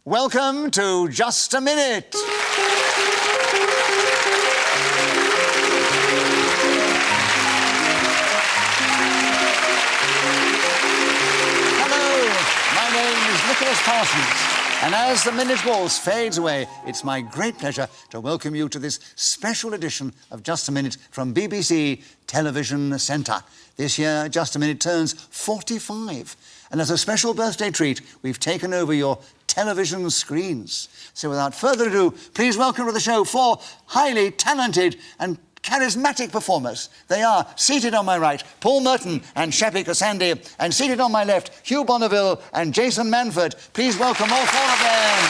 Welcome to Just a Minute. Hello, my name is Nicholas Parsons, and as the minute waltz fades away, it's my great pleasure to welcome you to this special edition of Just a Minute from BBC Television Centre. This year, Just a Minute turns 45. And as a special birthday treat, we've taken over your television screens. So without further ado, please welcome to the show four highly talented and charismatic performers. They are, seated on my right, Paul Merton and Shappi, Khorsandi, and seated on my left, Hugh Bonneville and Jason Manford. Please welcome all four of them.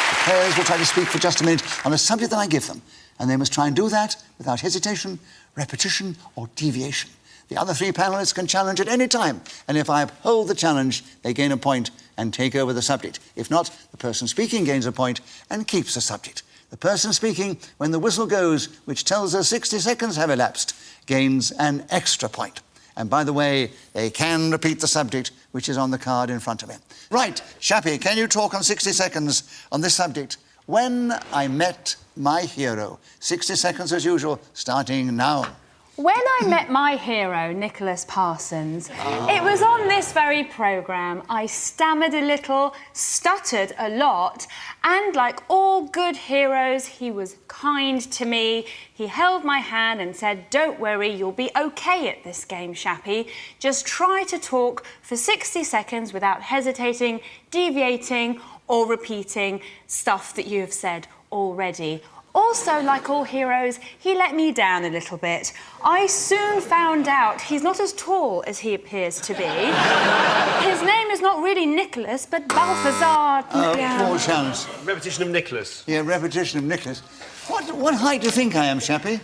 The players will try to speak for just a minute on a subject that I give them, and they must try and do that without hesitation, repetition or deviation. The other three panellists can challenge at any time, and if I uphold the challenge, they gain a point and take over the subject. If not, the person speaking gains a point and keeps the subject. The person speaking, when the whistle goes, which tells us 60 seconds have elapsed, gains an extra point. And by the way, they can repeat the subject, which is on the card in front of me. Right, Shappi, can you talk on 60 seconds on this subject? When I met my hero. 60 seconds as usual, starting now. When I met my hero, Nicholas Parsons, it was on this very programme. I stammered a little, stuttered a lot, and like all good heroes, he was kind to me. He held my hand and said, "Don't worry, you'll be OK at this game, Shappi. Just try to talk for 60 seconds without hesitating, deviating or repeating stuff that you have said already." Also, like all heroes, he let me down a little bit. I soon found out he's not as tall as he appears to be. His name is not really Nicholas, but Balthazar. More chance. Repetition of Nicholas. Yeah, repetition of Nicholas. What height do you think I am, Shappi?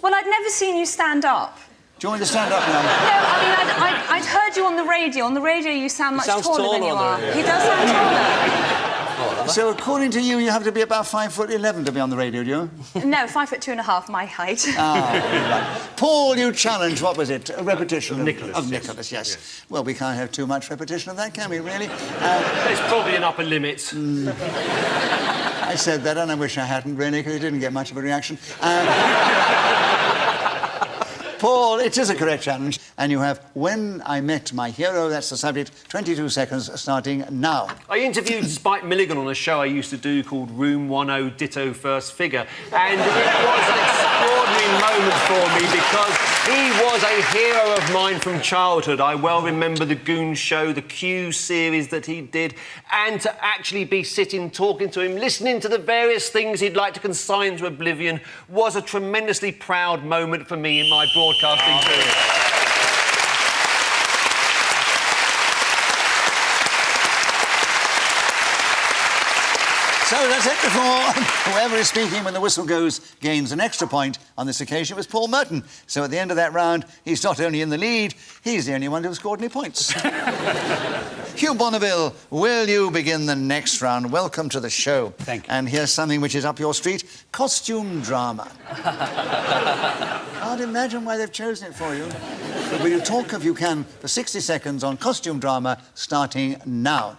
Well, I'd never seen you stand up. Do you want me to stand up now? No, I mean, I'd heard you on the radio. On the radio, you sound much taller than you are. He does sound taller. So, according to you, you have to be about 5'11" to be on the radio, do you? No, 5'2½", my height. Right. Paul, you challenged, what was it? A repetition of Nicholas. Of Nicholas, yes. Well, we can't have too much repetition of that, can we, really? There's probably an upper limit. I said that, and I wish I hadn't, really, because it didn't get much of a reaction. Paul, it is a correct challenge, and you have When I Met My Hero, that's the subject, 22 seconds starting now. I interviewed Spike Milligan on a show I used to do called Room 10 Ditto First Figure, and it was an extraordinary moment for me because he was a hero of mine from childhood. I well remember the Goon Show, the Q series that he did, and to actually be sitting, talking to him, listening to the various things he'd like to consign to oblivion was a tremendously proud moment for me in my broadcasting career. So, that's it before. Whoever is speaking when the whistle goes gains an extra point. On this occasion, it was Paul Merton. So, at the end of that round, he's not only in the lead, he's the only one who scored any points. Hugh Bonneville, will you begin the next round? Welcome to the show. Thank you. And here's something which is up your street, costume drama. Can't imagine why they've chosen it for you. But will you talk, if you can, for 60 seconds on costume drama, starting now.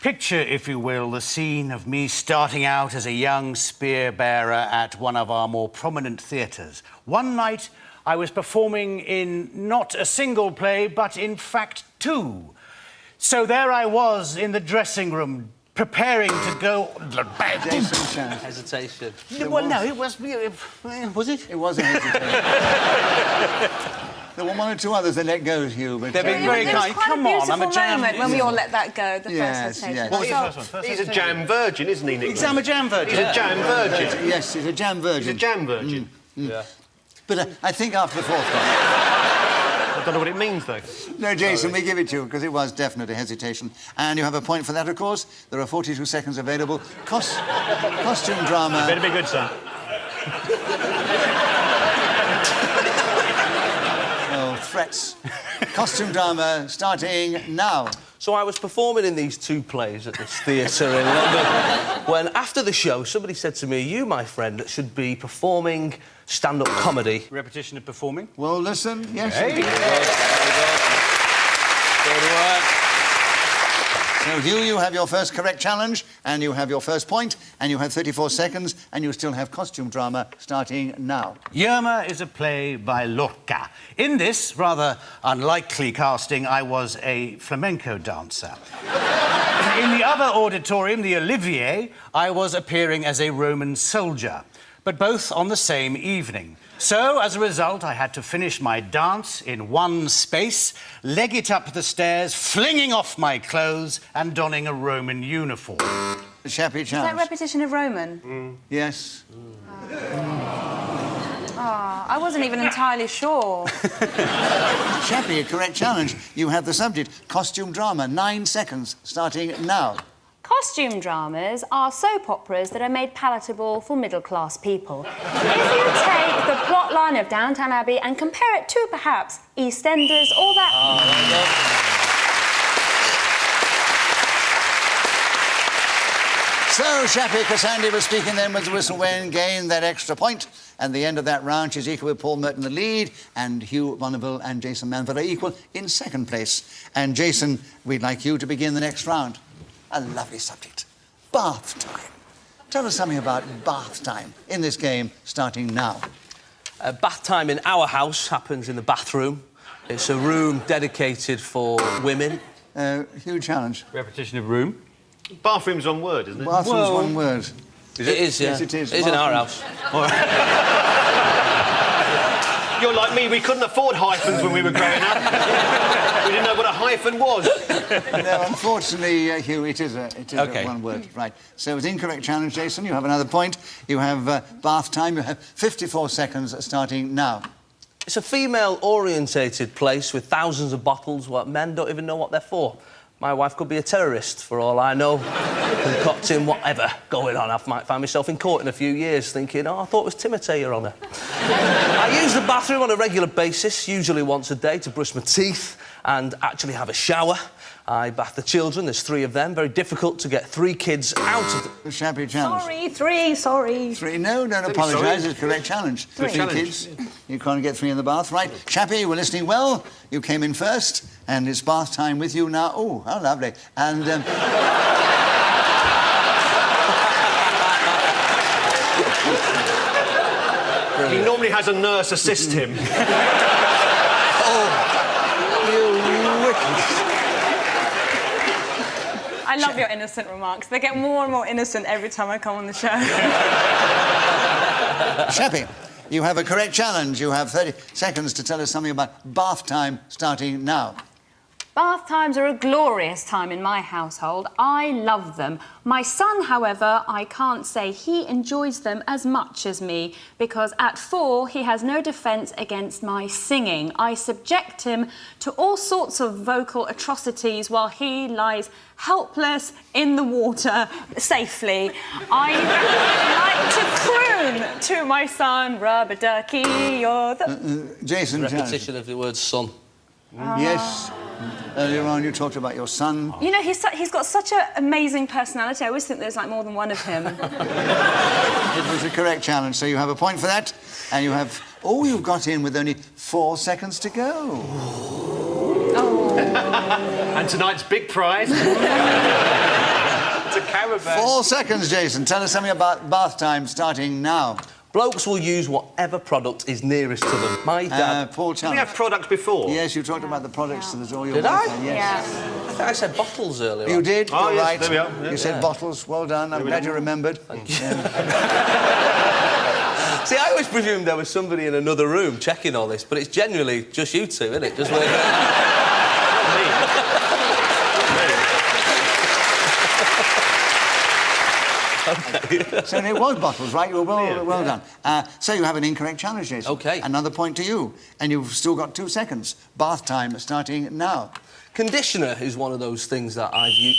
Picture, if you will, the scene of me starting out as a young spear bearer at one of our more prominent theatres. One night, I was performing in not a single play, but in fact two. So there I was in the dressing room, preparing to go... Hesitation. Well, no, it was... Was it? It was a hesitation. There were one or two others that let go, Hugh, but... They've been very kind. Come on, I'm a jam... moment when we all let that go, the first hesitation. Yes. What was the first one? He's a jam virgin, isn't he, Nicholas? I'm a jam virgin. He's a jam virgin. Yes, he's a jam virgin. He's a jam virgin. Yeah. But I think after the fourth one... I don't know what it means, though. No, Jason, we give it to you, because it was definitely a hesitation. And you have a point for that, of course. There are 42 seconds available. Costume drama... Better be good, son. threats. Costume drama starting now. So I was performing in these 2 plays at this theatre in London when, after the show, somebody said to me, you, my friend, should be performing stand-up comedy. Repetition of performing? Well, listen, yes. Hey. Good work. So, Hugh, you have your first correct challenge, and you have your first point, and you have 34 seconds, and you still have costume drama starting now. Yerma is a play by Lorca. In this rather unlikely casting, I was a flamenco dancer. In the other auditorium, the Olivier, I was appearing as a Roman soldier, but both on the same evening. So, as a result, I had to finish my dance in one space, leg it up the stairs, flinging off my clothes and donning a Roman uniform. Shappi challenge. Is that repetition of Roman? Yes. I wasn't even entirely sure. Shappi, a correct challenge. You have the subject, costume drama, 9 seconds, starting now. Costume dramas are soap operas that are made palatable for middle-class people. If you take the plot line of Downton Abbey and compare it to, perhaps, EastEnders or that... So, Shappi, Khorsandi was speaking then with the whistle when gained that extra point. And the end of that round, she's equal with Paul Merton in the lead, and Hugh, Bonneville and Jason Manford are equal in second place. And, Jason, we'd like you to begin the next round. A lovely subject. Bath time. Tell us something about bath time in this game, starting now. Bath time in our house happens in the bathroom. It's a room dedicated for women. Huge challenge. Repetition of room. Bathroom's one word, isn't it? Bathroom's one word. It is, yeah. Yes, it is. It is in our house. All right. You're like me, we couldn't afford hyphens when we were growing up. We didn't know what a hyphen was. No, unfortunately, Hugh, it is Okay. one word. Right. So it's incorrect challenge, Jason. You have another point. You have bath time. You have 54 seconds starting now. It's a female-orientated place with thousands of bottles where men don't even know what they're for. My wife could be a terrorist, for all I know, concocting whatever going on. I might find myself in court in a few years thinking, oh, I thought it was Timothy, Your Honour. I use the bathroom on a regular basis, usually once a day, to brush my teeth and actually have a shower. I bath the children, there's 3 of them. Very difficult to get 3 kids out of the... Shappi challenge. Sorry. 3, no, don't apologise. It's a correct challenge. 3 kids. You can't get 3 in the bath, right? Shappi, you were listening well. You came in first, and it's bath time with you now. Oh, how lovely. And... He normally has a nurse assist him. Oh, you wicked... I love your innocent remarks. They get more and more innocent every time I come on the show. Shappi, you have a correct challenge. You have 30 seconds to tell us something about bath time starting now. Bath times are a glorious time in my household. I love them. My son, however, I can't say he enjoys them as much as me because at 4 he has no defence against my singing. I subject him to all sorts of vocal atrocities while he lies helpless in the water safely. I like to croon to my son, rubber-ducky, you're the... Jason, Repetition of the word son. Yes. Earlier on, you talked about your son. You know, he's got such an amazing personality. I always think there's, like, more than one of him. It was a correct challenge, so you have a point for that. And you have... Oh, you've got in with only 4 seconds to go. Oh. And tonight's big prize... It's a caravan. 4 seconds, Jason. Tell us something about bath time starting now. Blokes will use whatever product is nearest to them. My dad... Paul Did we Challenge. have products before? Yes, you talked about the products, so there's all your... Did I? Yes. Yeah. I think I said bottles earlier You on. did? Oh, You're yes, right. there we are. Yeah. You said bottles. Well done. I'm glad you remembered. See, I always presumed there was somebody in another room checking all this, but it's genuinely just you two, isn't it? Just working. Okay. So it was bottles, right? You were well done. So you have an incorrect challenge, Jason. OK. Another point to you. And you've still got 2 seconds. Bath time starting now. Conditioner is one of those things that I've used...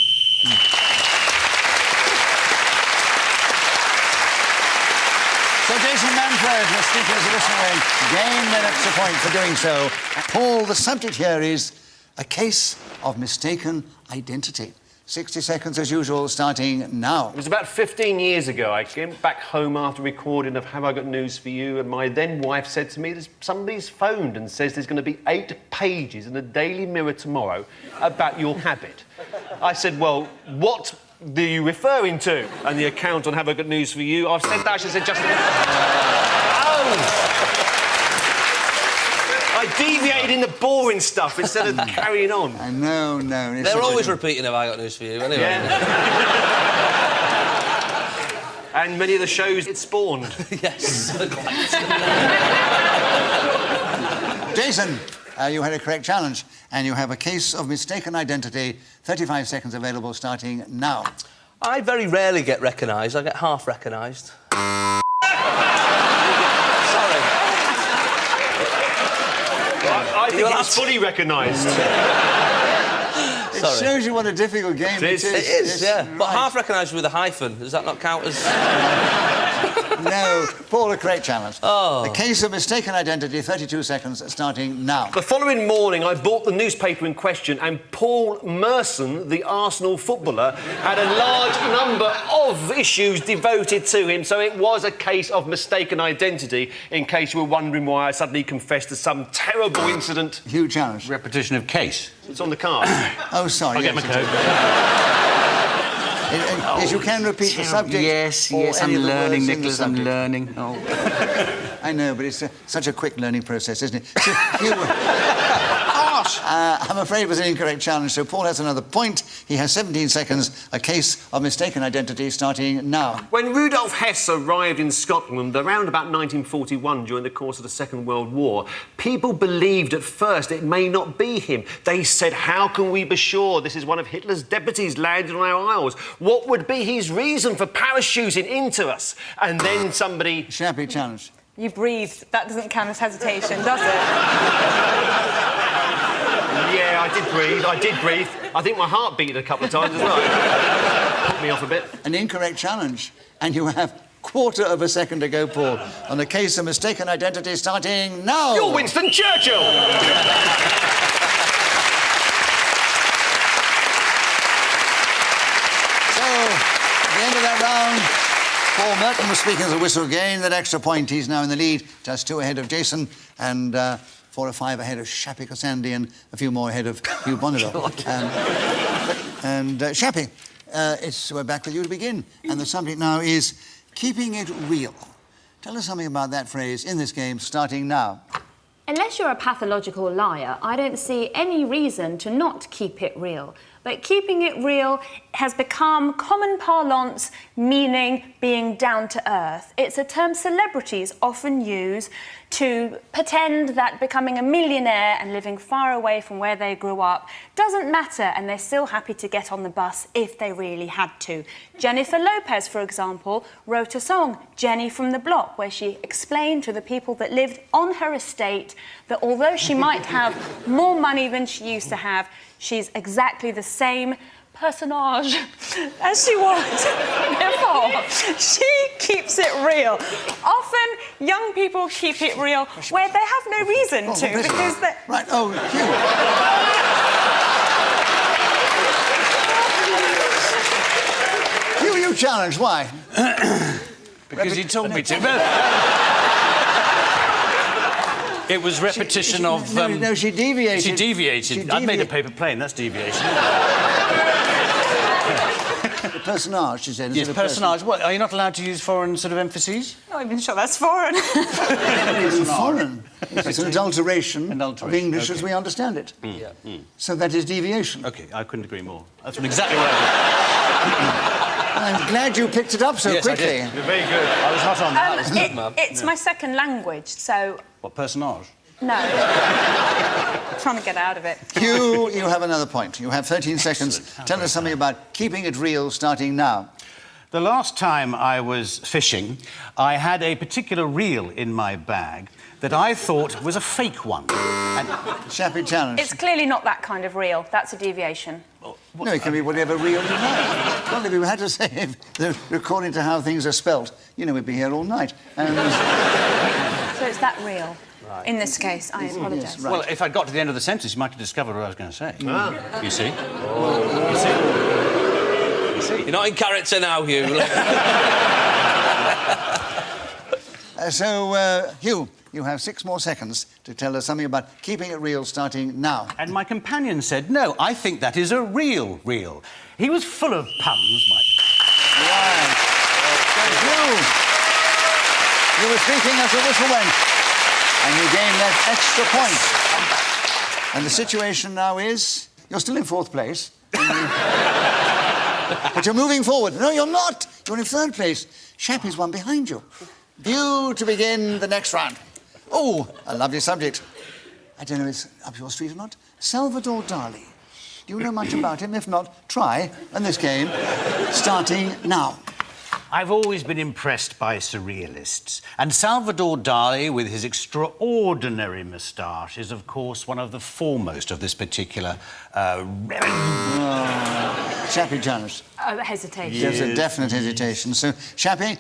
So Jason Manford word, your speakers listening. Gain an extra point for doing so. Paul, the subject here is a case of mistaken identity. 60 seconds as usual, starting now. It was about 15 years ago. I came back home after recording of Have I Got News For You, and my then wife said to me, somebody's phoned and says there's going to be 8 pages in the Daily Mirror tomorrow about your habit. I said, well, what are you referring to? And the account on Have I Got News For You, I've said that, she said just... Oh! I deviated in the boring stuff instead of carrying on. I know, no. They're always repeating Have I Got News For You, anyway. Yeah. And many of the shows it spawned. Yes. Jason, you had a correct challenge, and you have a case of mistaken identity. 35 seconds available, starting now. I very rarely get recognised. I get half recognised. I think it's fully recognised. It shows you what a difficult game it is. It is, yeah. Right. But half recognised with a hyphen. Does that not count as... No. Paul, a correct challenge. Oh. The case of mistaken identity, 32 seconds, starting now. The following morning, I bought the newspaper in question, and Paul Merton, the Arsenal footballer, had a large number of issues devoted to him, so it was a case of mistaken identity, in case you were wondering why I suddenly confessed to some terrible incident. Hugh, challenge. Repetition of case. It's on the card. Oh, sorry. I'll get my code. Yes, you can repeat the subject. Yes, I'm learning, Nicholas, I'm learning. Oh. I know, but it's such a quick learning process, isn't it? So, I'm afraid it was an incorrect challenge, so Paul has another point. He has 17 seconds, a case of mistaken identity, starting now. When Rudolf Hess arrived in Scotland around about 1941 during the course of the Second World War, people believed at first it may not be him. They said, how can we be sure this is one of Hitler's deputies landed on our isles? What would be his reason for parachuting into us? And then somebody... Shappi, challenge. You breathed. That doesn't count as hesitation, does it? Yeah, I did breathe. I think my heart beat a couple of times as well. Put me off a bit. An incorrect challenge, and you have quarter of a second to go, Paul, on the case of mistaken identity, starting now. You're Winston Churchill! Paul Merton was speaking as a whistle gain. That extra point, he's now in the lead, just 2 ahead of Jason and 4 or 5 ahead of Shappi, Khorsandi, and a few more ahead of Hugh, Bonneville. Shappi, we're back with you to begin. And the subject now is keeping it real. Tell us something about that phrase in this game, starting now. Unless you're a pathological liar, I don't see any reason to not keep it real. But keeping it real has become common parlance, meaning being down to earth. It's a term celebrities often use to pretend that becoming a millionaire and living far away from where they grew up doesn't matter, and they're still happy to get on the bus if they really had to. Jennifer Lopez, for example, wrote a song, Jenny from the Block, where she explained to the people that lived on her estate that although she might have more money than she used to have, she's exactly the same personage as she was before. She keeps it real. Often, young people keep it real where they have no reason to, because they... Right, oh, Hugh. You challenge, why? Because you told me to. It was repetition of... No, she deviated. She deviated. I made a paper plane, that's deviation. The personage, she said. Yes, personage. What, are you not allowed to use foreign sort of emphases? Not even sure that's foreign. It's foreign. It's an adulteration of English as we understand it. So that is deviation. OK, I couldn't agree more. That's exactly what I I'm glad you picked it up so quickly. I did. You're very good. I was hot on that. It's my second language, so... What, personage? No. I'm trying to get out of it. Hugh, you have another point. You have 13 seconds. Tell us something about keeping it real, starting now. The last time I was fishing, I had a particular reel in my bag that I thought was a fake one. And... Shappi, challenge. It's clearly not that kind of reel. That's a deviation. No, it can be whatever reel you like. Well, if we had to say, according to how things are spelt, you know, we'd be here all night. that real? Right. In this case, I apologise. Yes, right. Well, if I'd got to the end of the sentence, you might have discovered what I was going to say. Ah. You see? Oh. You see? You see? You're not in character now, Hugh. Hugh, you have 6 more seconds to tell us something about keeping it real starting now. And my companion said, no, I think that is a real reel. He was full of puns, Mike. Right. So, Hugh, you were speaking as the whistle went, and you gained that extra point. And the situation now is, you're still in 4th place. But you're moving forward. No, you're not. You're in 3rd place. Shappi's one behind you. Due to begin the next round. Oh, a lovely subject. I don't know if it's up your street or not. Salvador Dali. Do you know much about him? If not, try in this game, starting now. I've always been impressed by surrealists, and Salvador Dali, with his extraordinary moustache, is, of course, one of the foremost of this particular... Shappi Janus. Hesitation. There's a definite hesitation. So, Shappi,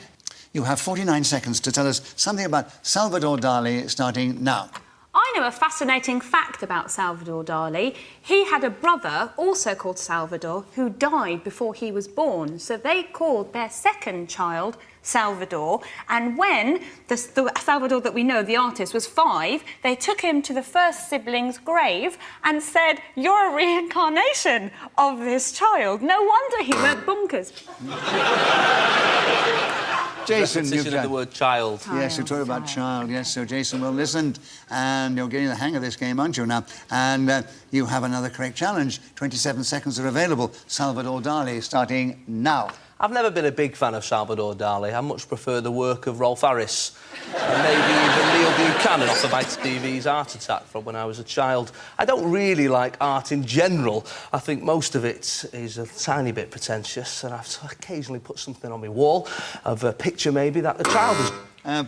you have 49 seconds to tell us something about Salvador Dali starting now. I know a fascinating fact about Salvador Dali. He had a brother, also called Salvador, who died before he was born. So they called their second child Salvador. And when the Salvador that we know, the artist, was 5, they took him to the first sibling's grave and said, "You're a reincarnation of this child." No wonder he went bonkers. Jason, you've of the word child. Yes, you talked about child, yes. So, Jason, well listened, and you're getting the hang of this game, aren't you, now? And you have another correct challenge. 27 seconds are available. Salvador Dali, starting now. I've never been a big fan of Salvador Dali. I much prefer the work of Rolf Harris. And maybe even Neil Buchanan off of Mike TV's Art Attack from when I was a child. I don't really like art in general. I think most of it is a tiny bit pretentious, and I've occasionally put something on my wall of a picture maybe that the child has...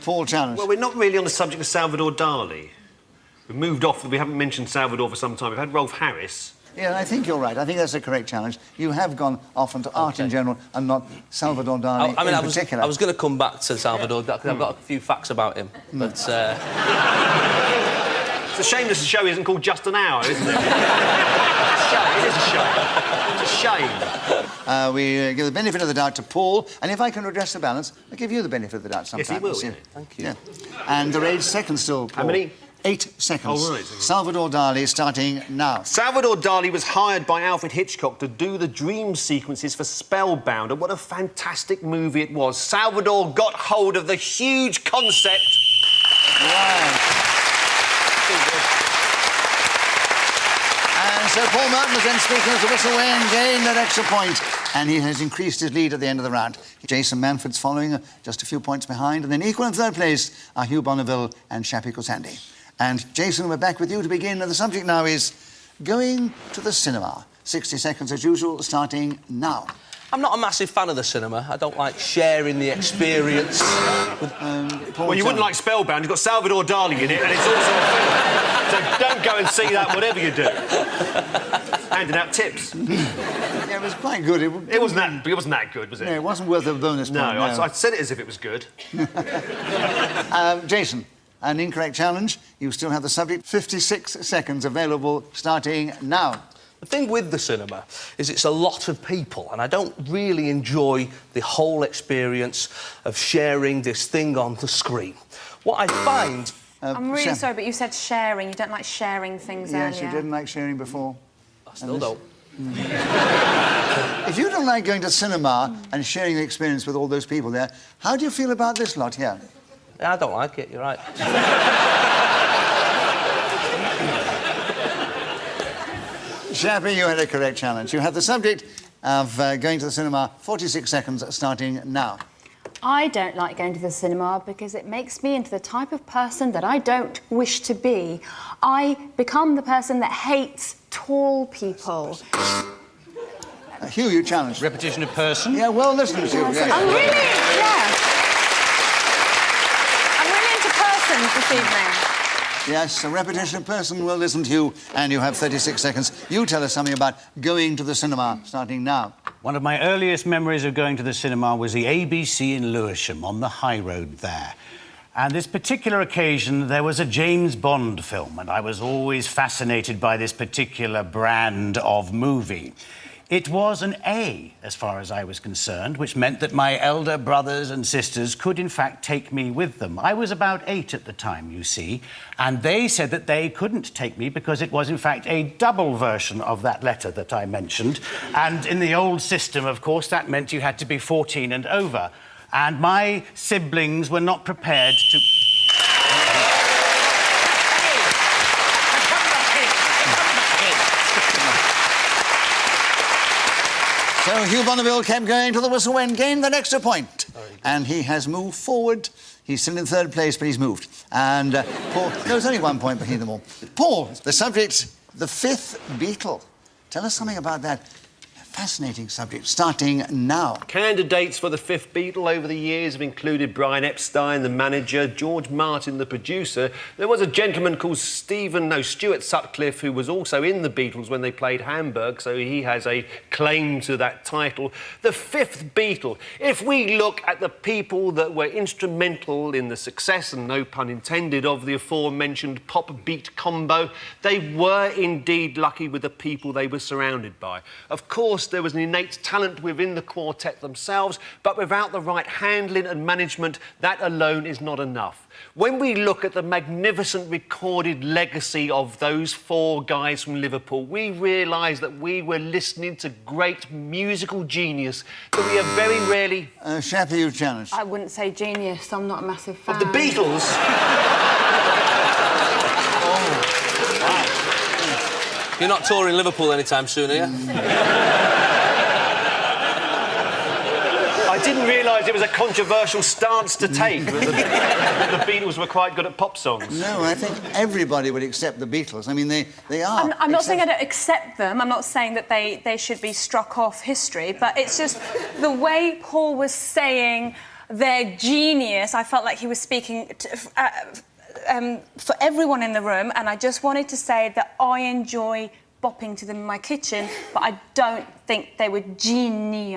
Paul Challenge. Well, we're not really on the subject of Salvador Dali. We've moved off. We haven't mentioned Salvador for some time. We've had Rolf Harris. Yeah, I think you're right. I think that's a correct challenge. You have gone off into art in general and not Salvador Dali in particular. I was going to come back to Salvador because I've got a few facts about him, but... It's a shame this show isn't called Just an Hour, isn't it? It is a shame. It's a shame. We give the benefit of the doubt to Paul, and if I can redress the balance, I'll give you the benefit of the doubt sometimes. Yes, he will, yeah. Thank you. Yeah. And the 8 seconds still, Paul. How many? 8 seconds. Oh, right. Salvador Dali starting now. Salvador Dali was hired by Alfred Hitchcock to do the dream sequences for Spellbound, and what a fantastic movie it was. Salvador got hold of the huge concept. Right. And so Paul Merton was then speaking as a whistle and gained that extra point, and he has increased his lead at the end of the round. Jason Manford's following, just a few points behind, and then equal in 3rd place are Hugh Bonneville and Shappi Khorsandi. And Jason, we're back with you to begin, and the subject now is going to the cinema. 60 seconds as usual, starting now. I'm not a massive fan of the cinema. I don't like sharing the experience with... Well, you wouldn't like Spellbound. You've got Salvador Dali in it, and it's also a film. So don't go and see that, whatever you do. Handing out tips. Yeah, it was quite good. It wasn't that good, was it? No, it wasn't worth a bonus point. No, I said it as if it was good. Jason, an incorrect challenge. You still have the subject. 56 seconds available, starting now. The thing with the cinema is it's a lot of people, and I don't really enjoy the whole experience of sharing this thing on the screen. What I find... I'm really sorry, but you said sharing. You don't like sharing things earlier. Yes, you didn't like sharing before. I still don't. If you don't like going to cinema and sharing the experience with all those people there, how do you feel about this lot here? Yeah, I don't like it, you're right. Shappi, you had a correct challenge. You have the subject of going to the cinema. 46 seconds starting now. I don't like going to the cinema because it makes me into the type of person that I don't wish to be. I become the person that hates tall people. Hugh, you challenged. Repetition of person? Yeah, well listened to. Yes. I'm really into persons this evening. Yes, a repetition of person, well listened to you, and you have 36 seconds. You tell us something about going to the cinema, starting now. One of my earliest memories of going to the cinema was the ABC in Lewisham, on the high road there. And this particular occasion, there was a James Bond film, and I was always fascinated by this particular brand of movie. It was an A, as far as I was concerned, which meant that my elder brothers and sisters could, in fact, take me with them. I was about 8 at the time, you see, and they said that they couldn't take me because it was, in fact, a double version of that letter that I mentioned. And in the old system, of course, that meant you had to be 14 and over. And my siblings were not prepared to... So Hugh Bonneville kept going till the whistle went, gained that extra point. And he has moved forward. He's still in 3rd place, but he's moved. And Paul... No, there's only 1 point between them all. Paul, the subject, the 5th Beatle. Tell us something about that fascinating subject, starting now. Candidates for the 5th Beatle over the years have included Brian Epstein, the manager, George Martin, the producer. There was a gentleman called Stuart Sutcliffe, who was also in the Beatles when they played Hamburg, so he has a claim to that title. The 5th Beatle. If we look at the people that were instrumental in the success, and no pun intended, of the aforementioned pop-beat combo, they were indeed lucky with the people they were surrounded by. Of course, there was an innate talent within the quartet themselves, but without the right handling and management, that alone is not enough. When we look at the magnificent recorded legacy of those 4 guys from Liverpool, we realise that we were listening to great musical genius that we have very rarely... Shappi, you've challenged. I wouldn't say genius. I'm not a massive fan. Of the Beatles? Oh. Wow. You're not touring Liverpool anytime soon, are you? I didn't realise it was a controversial stance to take, that the Beatles were quite good at pop songs. No, I think everybody would accept the Beatles. I mean, they are. I'm not saying I don't accept them. I'm not saying that they should be struck off history, but it's just the way Paul was saying their genius, I felt like he was speaking for everyone in the room, and I just wanted to say that I enjoy bopping to them in my kitchen, but I don't think they were genii.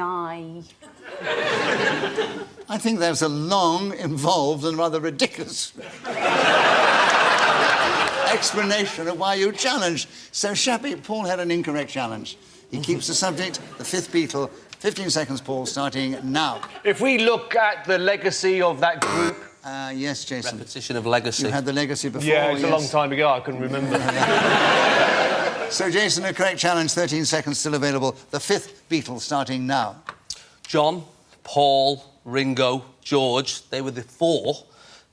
I think there's a long, involved and rather ridiculous explanation of why you challenged. So, Shappi, Paul had an incorrect challenge. He keeps the subject, the 5th Beatle. 15 seconds, Paul, starting now. If we look at the legacy of that group... yes, Jason. Repetition of legacy. You had the legacy before, Yeah, it's a long time ago, I couldn't remember. So, Jason, a correct challenge, 13 seconds still available. The 5th Beatle, starting now. John, Paul, Ringo, George, they were the 4.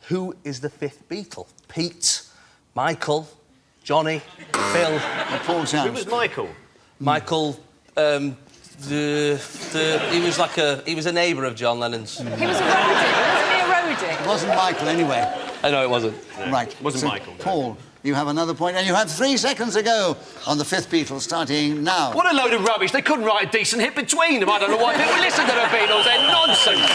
Who is the 5th Beatle? Pete, Michael, Johnny, Phil... Paul challenge. Who was Michael? Michael, he was like he was a neighbour of John Lennon's. He was a roadie. Wasn't he a roadie? It wasn't Michael, anyway. I know it wasn't. No, Right. It wasn't Michael. No. Paul, you have another point, and you have 3 seconds to go on the 5th Beatle, starting now. What a load of rubbish. They couldn't write a decent hit between them. I don't know why people listen to the Beatles. They're nonsense.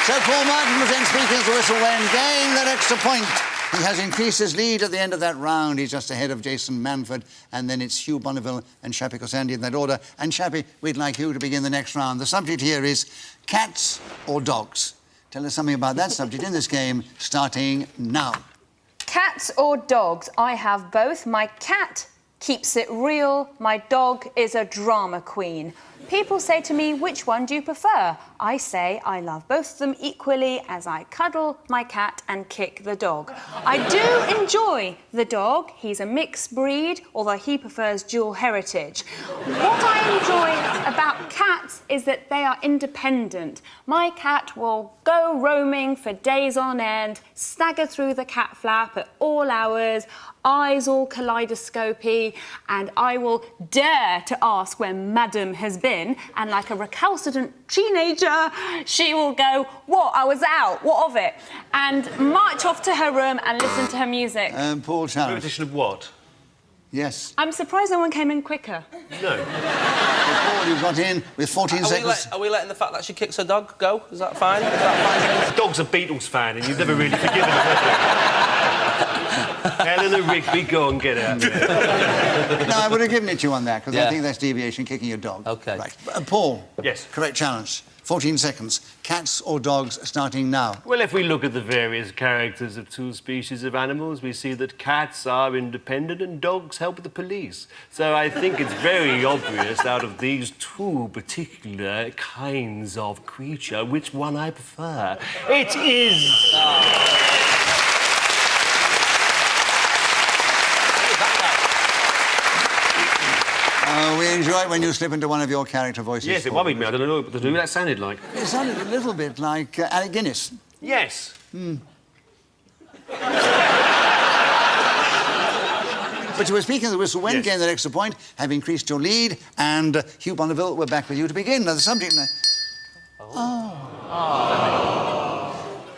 So Paul Martin was then speaking as the whistle went, gained that extra point. He has increased his lead at the end of that round. He's just ahead of Jason Manford, and then it's Hugh Bonneville and Shappi Khorsandi in that order. And Shappi, we'd like you to begin the next round. The subject here is cats or dogs. Tell us something about that subject in this game, starting now. Cats or dogs? I have both. My cat keeps it real. My dog is a drama queen. People say to me, which one do you prefer? I say I love both of them equally as I cuddle my cat and kick the dog. I do enjoy the dog. He's a mixed breed, although he prefers dual heritage. What I enjoy about cats is that they are independent. My cat will go roaming for days on end, stagger through the cat flap at all hours, eyes all kaleidoscopy, and I will dare to ask where Madam has been, and like a recalcitrant teenager, she will go, what, I was out, what of it? And march off to her room and listen to her music. Paul challenge. Repetition of what? Yes. I'm surprised no one came in quicker. No. Paul, you got in with 14 seconds. Are we letting the fact that she kicks her dog go? Is that fine? Is that fine? The dog's a Beatles fan, and you've never really forgiven her. Eleanor Rigby, go and get out. No, I would have given it to you on that, because Yeah. I think that's deviation, kicking your dog. OK. Right. Paul. Yes. Correct challenge. 14 seconds. Cats or dogs starting now. Well, if we look at the various characters of two species of animals, we see that cats are independent and dogs help the police. So I think it's very obvious out of these two particular kinds of creature which one I prefer. It is... We enjoy it when you slip into one of your character voices. Yes, it Paul. worried me. I don't know what to do that sounded like. It sounded a little bit like Alec Guinness. Yes. But you were speaking of the whistle when Yes. gained the extra point, have increased your lead, and Hugh Bonneville, we're back with you to begin. Now, the subject...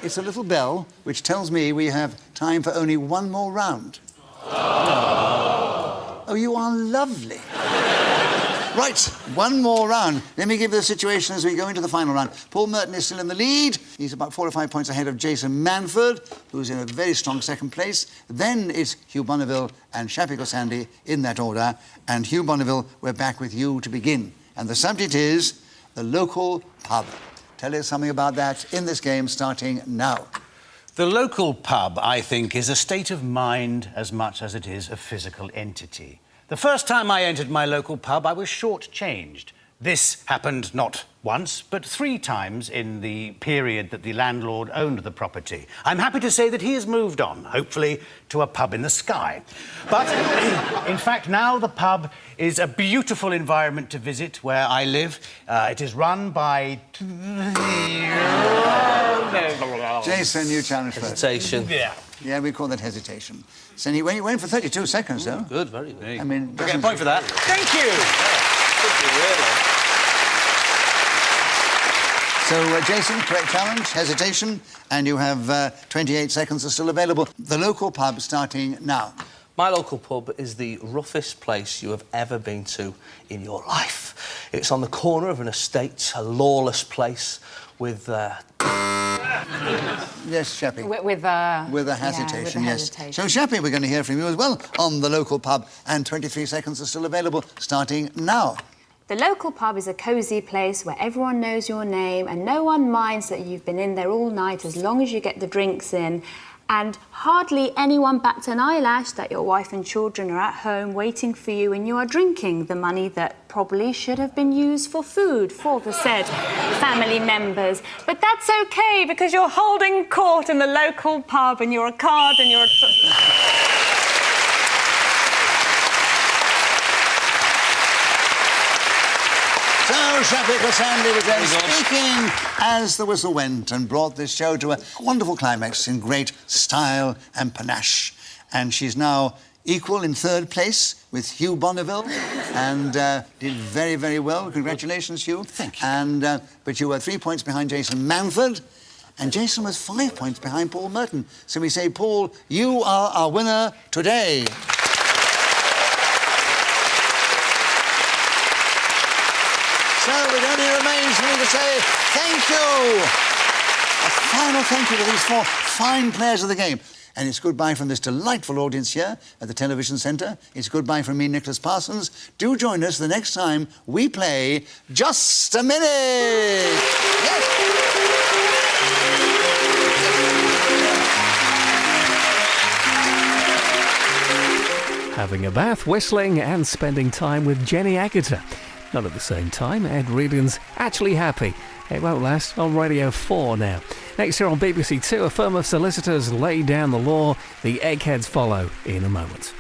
It's a little bell which tells me we have time for only one more round. Oh, you are lovely. Right, one more round. Let me give you the situation as we go into the final round. Paul Merton is still in the lead. He's about 4 or 5 points ahead of Jason Manford, who's in a very strong second place. Then it's Hugh Bonneville and Shappi Khorsandi in that order. And Hugh Bonneville, we're back with you to begin. And the subject is the local pub. Tell us something about that in this game starting now. The local pub, I think, is a state of mind as much as it is a physical entity. The first time I entered my local pub, I was short-changed. This happened not once, but 3 times in the period that the landlord owned the property. I'm happy to say that he has moved on, hopefully to a pub in the sky. But, in fact, now the pub is a beautiful environment to visit where I live. It is run by... Jason, you challenge first. Hesitation. Yeah. Yeah, we call that hesitation. So he went for 32 seconds, though. Good, very good. I mean... We'll get a point for that. Thank you! So, Jason, correct challenge, hesitation, and you have 28 seconds are still available. The local pub starting now. My local pub is the roughest place you have ever been to in your life. It's on the corner of an estate, a lawless place with... Yes, Shappi. With a hesitation, yeah, yes. with a hesitation. So, Shappi, we're going to hear from you as well on the local pub, and 23 seconds are still available, starting now. The local pub is a cosy place where everyone knows your name and no one minds that you've been in there all night as long as you get the drinks in. And hardly anyone bats an eyelash that your wife and children are at home waiting for you and you are drinking the money that probably should have been used for food for the said family members. But that's OK, because you're holding court in the local pub and you're a card and you're a... So, Shappi Khorsandi was then speaking as the whistle went and brought this show to a wonderful climax in great style and panache. And she's now equal in 3rd place with Hugh Bonneville and did very, very well. Congratulations, Hugh. Thank you. And, but you were 3 points behind Jason Manford, and Jason was 5 points behind Paul Merton. So we say, Paul, you are our winner today. So it only remains for me to say thank you. A final thank you to these 4 fine players of the game. And it's goodbye from this delightful audience here at the Television Centre. It's goodbye from me, Nicholas Parsons. Do join us the next time we play Just a Minute. Yes. Having a bath, whistling and spending time with Jenny Agutter. Not at the same time, Ed Reardon's Actually Happy. It won't last, on Radio 4 now. Next year on BBC 2, a firm of solicitors lay down the law. The eggheads follow in a moment.